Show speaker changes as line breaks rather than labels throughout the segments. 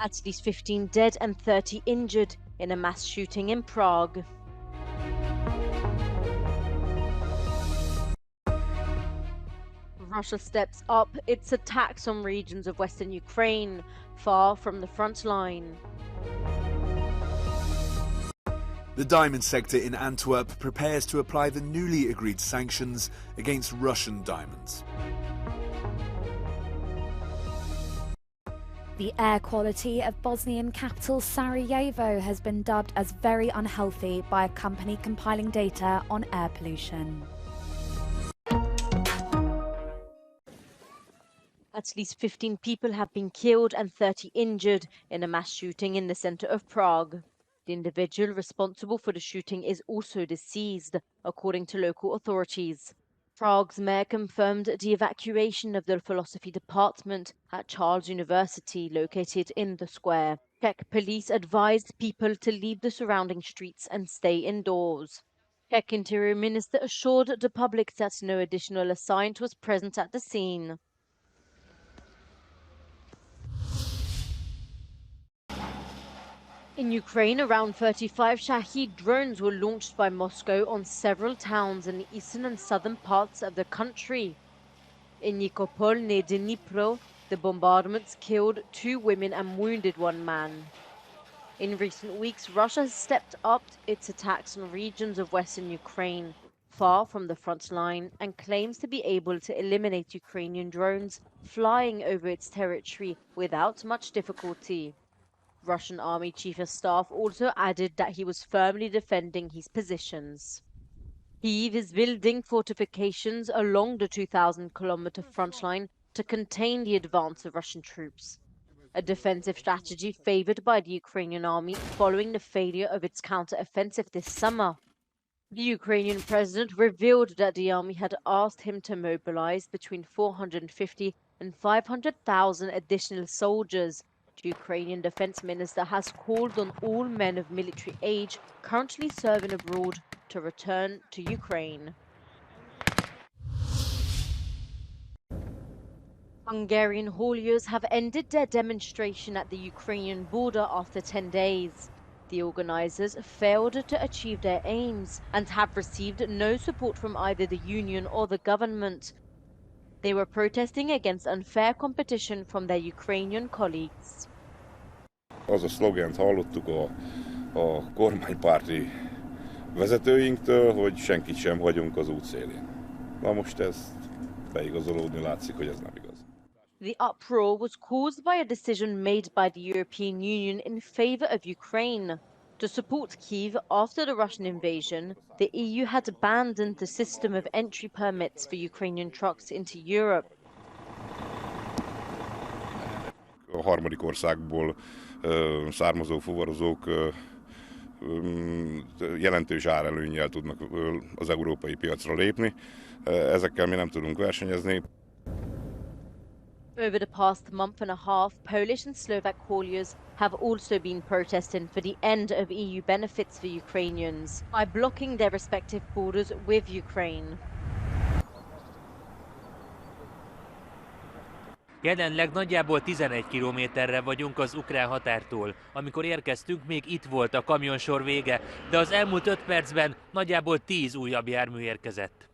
At least 15 dead and 30 injured in a mass shooting in Prague. Russia steps up its attacks on regions of western Ukraine, far from the front line.
The diamond sector in Antwerp prepares to apply the newly agreed sanctions against Russian diamonds.
The air quality of Bosnian capital Sarajevo has been dubbed as very unhealthy by a company compiling data on air pollution.
At least 15 people have been killed and 30 injured in a mass shooting in the center of Prague. The individual responsible for the shooting is also deceased, according to local authorities. Prague's mayor confirmed the evacuation of the philosophy department at Charles University, located in the square. Czech police advised people to leave the surrounding streets and stay indoors. Czech Interior Minister assured the public that no additional assailant was present at the scene. In Ukraine, around 35 Shahed drones were launched by Moscow on several towns in the eastern and southern parts of the country. In Nikopol, near Dnipro, the bombardments killed 2 women and wounded 1 man. In recent weeks, Russia has stepped up its attacks on regions of western Ukraine, far from the front line, and claims to be able to eliminate Ukrainian drones flying over its territory without much difficulty. Russian Army Chief of Staff also added that he was firmly defending his positions. Kyiv is building fortifications along the 2,000-kilometer front line to contain the advance of Russian troops, a defensive strategy favored by the Ukrainian army following the failure of its counter-offensive this summer. The Ukrainian president revealed that the army had asked him to mobilize between 450 and 500,000 additional soldiers. The Ukrainian defense minister has called on all men of military age currently serving abroad to return to Ukraine. Hungarian hauliers have ended their demonstration at the Ukrainian border after 10 days. The organizers failed to achieve their aims and have received no support from either the union or the government. They were protesting against unfair competition from their Ukrainian colleagues.
Az a szlogent hallottuk a kormánypárti vezetőinktől, hogy senkit sem hagyunk az útszélén. Na most ez beigazolódni látszik, hogy ez nem igaz.
The uproar was caused by a decision made by the European Union in favor of Ukraine. To support Kyiv after the Russian invasion, the EU had abandoned the system of entry permits for Ukrainian trucks into Europe.
A harmadik országból származó fuvarozók jelentős árelőnnyel tudnak az európai piacra lépni. Ezekkel mi nem tudunk versenyezni.
Over the past month and a half, Polish and Slovak hauliers have also been protesting for the end of EU benefits for Ukrainians by blocking their respective borders with Ukraine.
Jelenleg nagyjából 11 kilométerre vagyunk az ukrán határtól. Amikor érkeztünk, még itt volt a kamionsor vége, de az elmúlt 5 percben nagyjából 10 újabb jármű érkezett.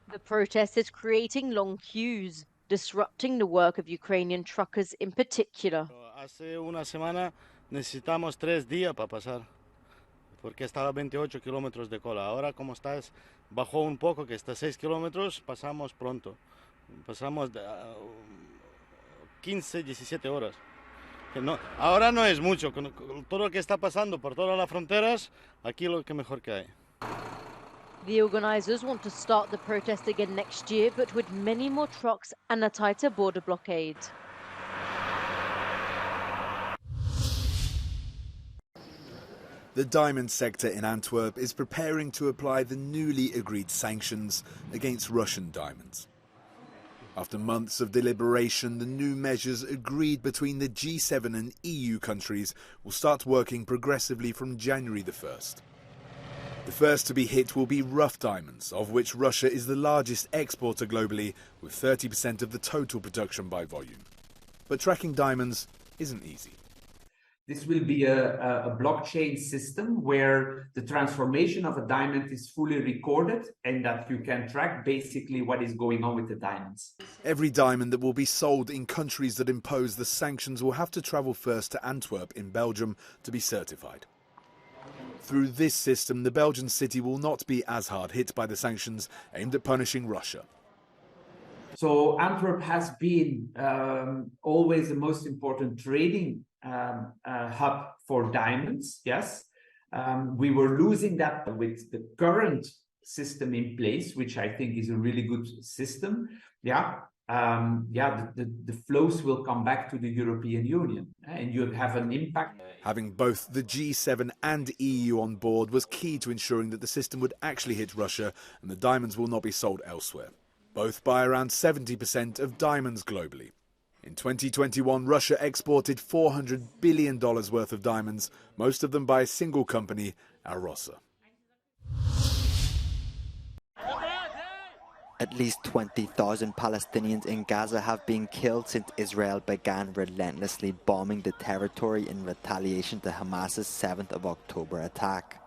The protest is creating long queues, disrupting the work of Ukrainian truckers in particular.
Hace una semana necesitamos 3 días para pasar, porque estaba 28 kilómetros de cola. Ahora como está, bajó un poco, que está 6 kilómetros, pasamos pronto. Pasamos 15, 17 horas. Que no, ahora no es mucho, con todo lo que está pasando por todas las fronteras, aquí lo que mejor que hay.
The organizers want to start the protest again next year, but with many more trucks and a tighter border blockade.
The diamond sector in Antwerp is preparing to apply the newly agreed sanctions against Russian diamonds. After months of deliberation, the new measures agreed between the G7 and EU countries will start working progressively from January the 1st. The first to be hit will be rough diamonds, of which Russia is the largest exporter globally, with 30% of the total production by volume. But tracking diamonds isn't easy.
This will be a blockchain system where the transformation of a diamond is fully recorded and that you can track basically what is going on with the diamonds.
Every diamond that will be sold in countries that impose the sanctions will have to travel first to Antwerp in Belgium to be certified. Through this system, the Belgian city will not be as hard hit by the sanctions aimed at punishing Russia.
So Antwerp has been always the most important trading hub for diamonds, yes. We were losing that with the current system in place, which I think is a really good system. The flows will come back to the European Union and you have an impact.
Having both the G7 and EU on board was key to ensuring that the system would actually hit Russia and the diamonds will not be sold elsewhere. Both buy around 70% of diamonds globally. In 2021, Russia exported $400 billion worth of diamonds, most of them by a single company, Alrosa.
At least 20,000 Palestinians in Gaza have been killed since Israel began relentlessly bombing the territory in retaliation to Hamas's 7th of October attack.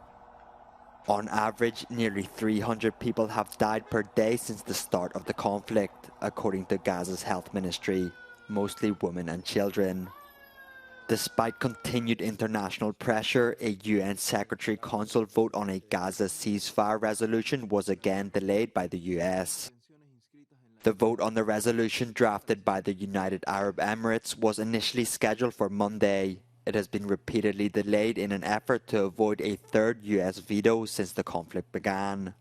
On average, nearly 300 people have died per day since the start of the conflict, according to Gaza's health ministry, mostly women and children. Despite continued international pressure, a UN Secretary Council vote on a Gaza ceasefire resolution was again delayed by the US. The vote on the resolution drafted by the United Arab Emirates was initially scheduled for Monday. It has been repeatedly delayed in an effort to avoid a third US veto since the conflict began.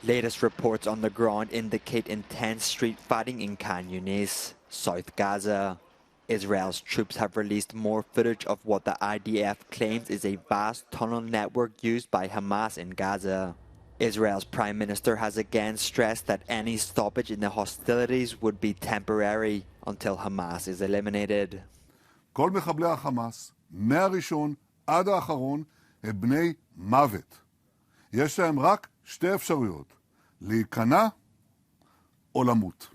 Latest reports on the ground indicate intense street fighting in Khan Yunis, South Gaza. Israel's troops have released more footage of what the IDF claims is a vast tunnel network used by Hamas in Gaza. Israel's prime minister has again stressed that any stoppage in the hostilities would be temporary until Hamas is eliminated.
כל מחבלי החמאס, מהראשון עד האחרון, הם בני מוות. יש להם רק שתי אפשרויות, להיכנע או למות.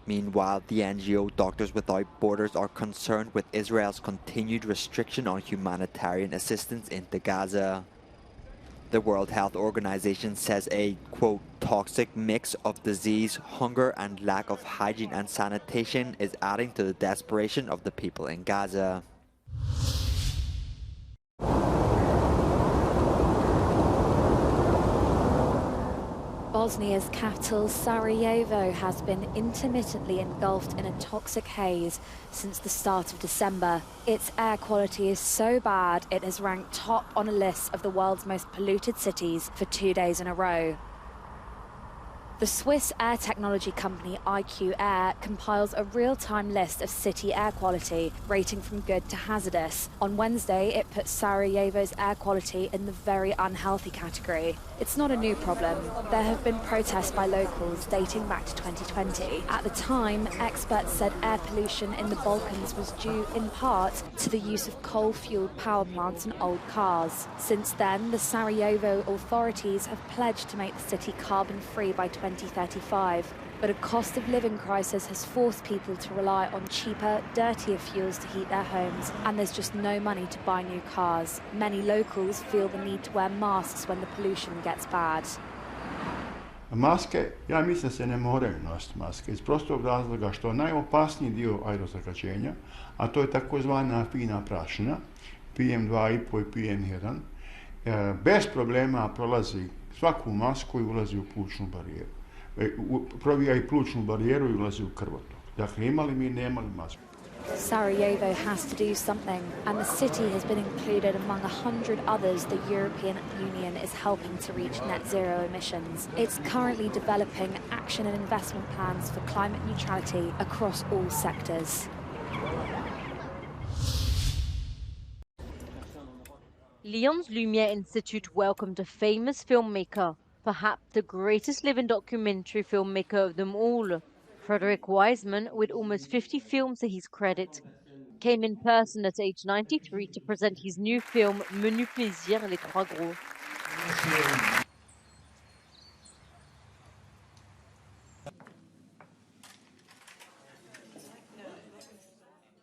Meanwhile, the NGO Doctors Without Borders are concerned with Israel's continued restriction on humanitarian assistance into Gaza. The World Health Organization says a, quote, toxic mix of disease, hunger, and lack of hygiene and sanitation is adding to the desperation of the people in Gaza.
Bosnia's capital, Sarajevo, has been intermittently engulfed in a toxic haze since the start of December. Its air quality is so bad it has ranked top on a list of the world's most polluted cities for 2 days in a row. The Swiss air technology company IQ Air compiles a real-time list of city air quality, rating from good to hazardous. On Wednesday, it put Sarajevo's air quality in the very unhealthy category. It's not a new problem. There have been protests by locals dating back to 2020. At the time, experts said air pollution in the Balkans was due in part to the use of coal-fueled power plants and old cars. Since then, the Sarajevo authorities have pledged to make the city carbon-free by 2035. But a cost of living crisis has forced people to rely on cheaper, dirtier fuels to heat their homes, and there's just no money to buy new cars. Many locals feel the need to wear masks when the pollution gets bad.
Maske, ja mislim da se ne moraju nositi maske iz prostog razloga što najopasniji dio aerozagađenja, a to je takozvana fina prašina, PM2,5 i PM1, bez problema prolazi svaku masku i ulazi u plućnu barijeru. Provija i plućnu barijeru i ulazi u krvotok. Dakle, imali mi, nemali masku.
Sarajevo has to do something, and the city has been included among 100 others the European Union is helping to reach net zero emissions. It's currently developing action and investment plans for climate neutrality across all sectors.
Lyon's Lumiere Institute welcomed a famous filmmaker, perhaps the greatest living documentary filmmaker of them all. Frederick Wisman, with almost 50 films to his credit, came in person at age 93 to present his new film Menu Plaisir Les Trois Gros.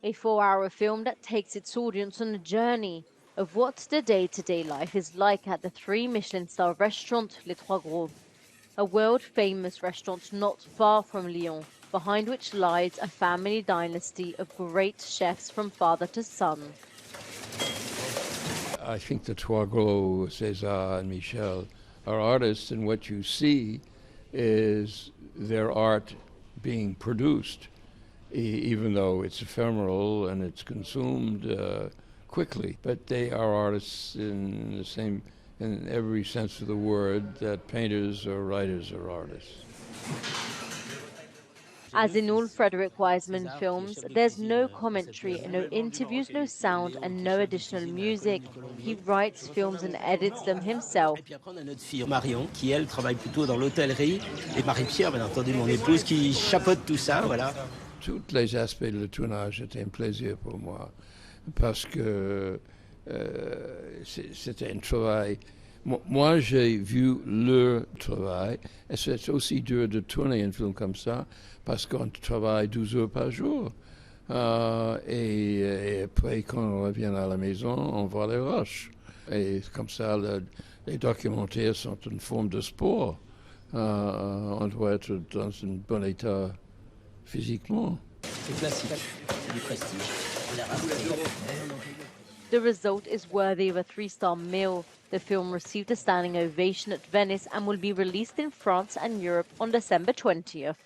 A 4-hour film that takes its audience on a journey of what the day-to-day life is like at the 3 Michelin-star restaurant Les Trois Gros, a world-famous restaurant not far from Lyon, behind which lies a family dynasty of great chefs from father to son.
I think the Trois Gros, César and Michel are artists, and what you see is their art being produced, even though it's ephemeral and it's consumed quickly. But they are artists in every sense of the word that painters or writers are artists.
As in all Frederick Wisman films, there's no commentary, no interviews, no sound, and no additional music. He writes films and edits them himself.
Marion, qui elle travaille plutôt dans l'hôtellerie, et Marie-Pierre, bien entendu, mon épouse, qui chapeaute tout ça, voilà.
Tous les aspects de tournage étaient un plaisir pour moi, parce que c'était un travail. Moi, j'ai vu leur travail, et c'est aussi dur de tourner un film comme ça, parce qu'on travaille 12 heures par jour. Et après, quand on revient à la maison, on voit les rushs. Et comme ça, les documentaires sont une forme de sport. On doit être dans un bon état physiquement.
C'est classique, c'est du prestige.
The result is worthy of a 3-star meal. The film received a standing ovation at Venice and will be released in France and Europe on December 20th.